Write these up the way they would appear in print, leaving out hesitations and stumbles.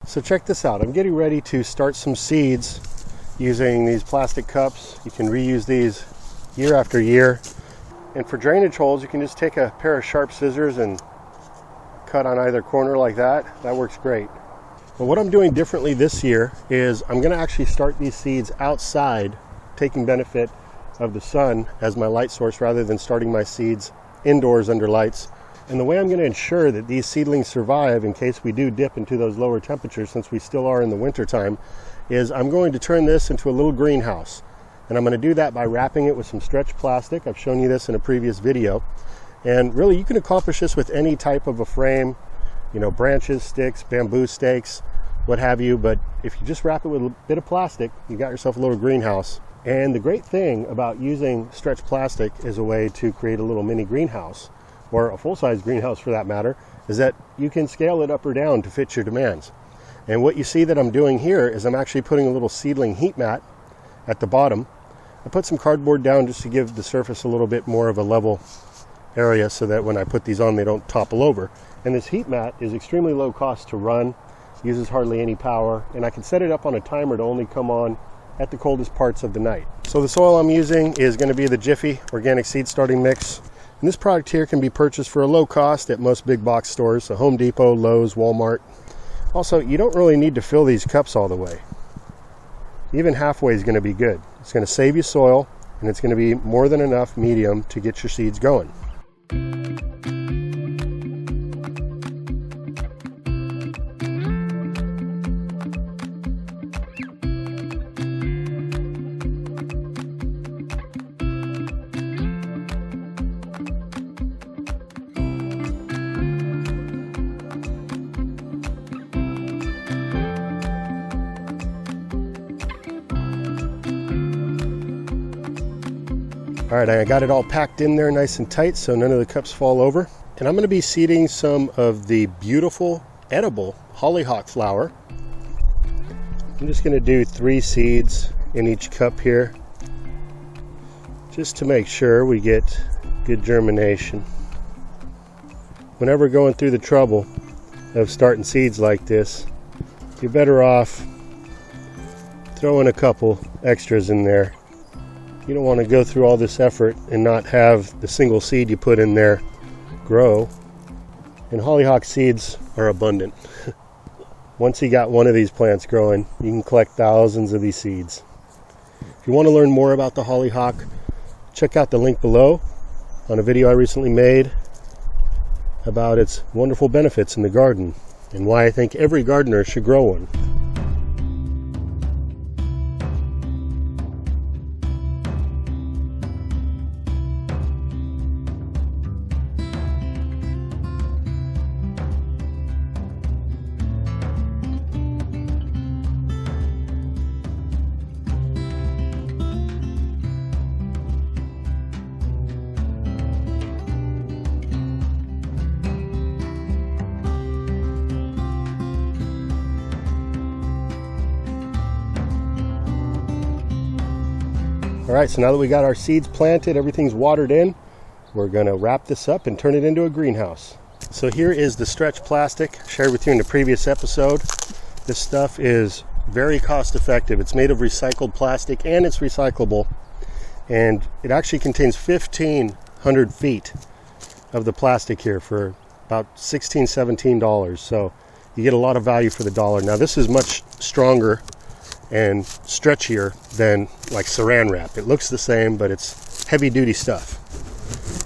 So check this out. I'm getting ready to start some seeds using these plastic cups. You can reuse these year after year. And for drainage holes, you can just take a pair of sharp scissors and cut on either corner like that. That works great. But what I'm doing differently this year is I'm going to actually start these seeds outside, taking benefit of the sun as my light source rather than starting my seeds indoors under lights. And the way I'm going to ensure that these seedlings survive in case we do dip into those lower temperatures, since we still are in the winter time, is I'm going to turn this into a little greenhouse. And I'm going to do that by wrapping it with some stretch plastic. I've shown you this in a previous video. And really, you can accomplish this with any type of a frame, you know, branches, sticks, bamboo stakes, what have you. But if you just wrap it with a bit of plastic, you got yourself a little greenhouse. And the great thing about using stretch plastic as a way to create a little mini greenhouse, or a full-size greenhouse for that matter, is that you can scale it up or down to fit your demands. And what you see that I'm doing here is I'm actually putting a little seedling heat mat at the bottom. I put some cardboard down just to give the surface a little bit more of a level area so that when I put these on, they don't topple over. And this heat mat is extremely low cost to run, uses hardly any power, and I can set it up on a timer to only come on at the coldest parts of the night. So the soil I'm using is going to be the Jiffy Organic Seed Starting Mix. And this product here can be purchased for a low cost at most big box stores, so Home Depot, Lowe's, Walmart. Also, you don't really need to fill these cups all the way. Even halfway is going to be good. It's going to save you soil, and it's going to be more than enough medium to get your seeds going. All right, I got it all packed in there nice and tight so none of the cups fall over. And I'm going to be seeding some of the beautiful edible hollyhock flower. I'm just going to do 3 seeds in each cup here, just to make sure we get good germination. Whenever going through the trouble of starting seeds like this, you're better off throwing a couple extras in there. You don't want to go through all this effort and not have the single seed you put in there grow. And hollyhock seeds are abundant. Once you got one of these plants growing, you can collect thousands of these seeds. If you want to learn more about the hollyhock, check out the link below on a video I recently made about its wonderful benefits in the garden and why I think every gardener should grow one. All right, so now that we got our seeds planted, everything's watered in, we're gonna wrap this up and turn it into a greenhouse. So here is the stretch plastic shared with you in the previous episode. This stuff is very cost effective. It's made of recycled plastic and it's recyclable. And it actually contains 1,500 feet of the plastic here for about $16, $17. So you get a lot of value for the dollar. Now this is much stronger and stretchier than like saran wrap. It looks the same, but it's heavy duty stuff.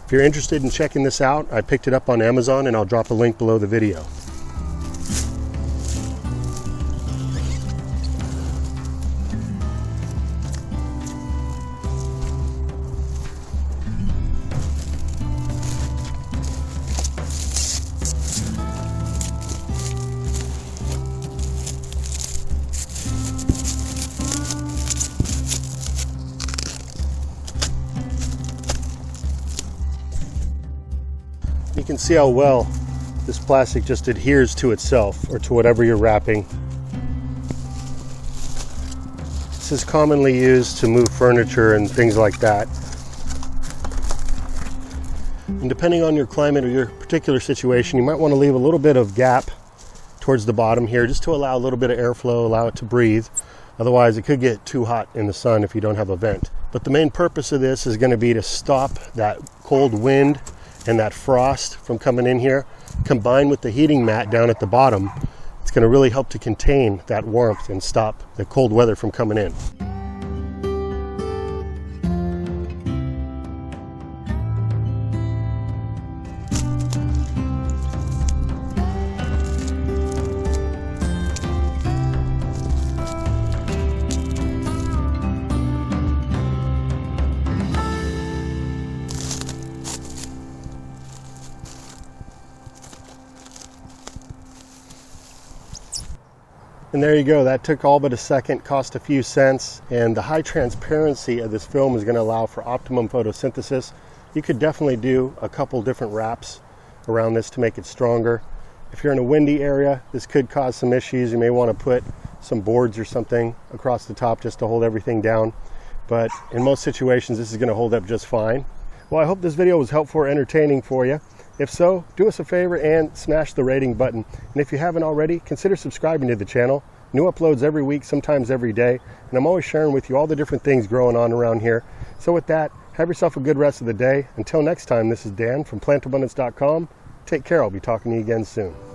If you're interested in checking this out, I picked it up on Amazon and I'll drop a link below the video. You can see how well this plastic just adheres to itself or to whatever you're wrapping. This is commonly used to move furniture and things like that. And depending on your climate or your particular situation, you might want to leave a little bit of gap towards the bottom here, just to allow a little bit of airflow, allow it to breathe. Otherwise, it could get too hot in the sun if you don't have a vent. But the main purpose of this is going to be to stop that cold wind and that frost from coming in here, combined with the heating mat down at the bottom. It's going to really help to contain that warmth and stop the cold weather from coming in. And there you go, that took all but a second, cost a few cents, and the high transparency of this film is going to allow for optimum photosynthesis. You could definitely do a couple different wraps around this to make it stronger. If you're in a windy area, this could cause some issues. You may want to put some boards or something across the top just to hold everything down. But in most situations, this is going to hold up just fine. Well, I hope this video was helpful or entertaining for you. If so, do us a favor and smash the rating button. And if you haven't already, consider subscribing to the channel. New uploads every week, sometimes every day. And I'm always sharing with you all the different things growing on around here. So with that, have yourself a good rest of the day. Until next time, this is Dan from plantabundance.com. Take care. I'll be talking to you again soon.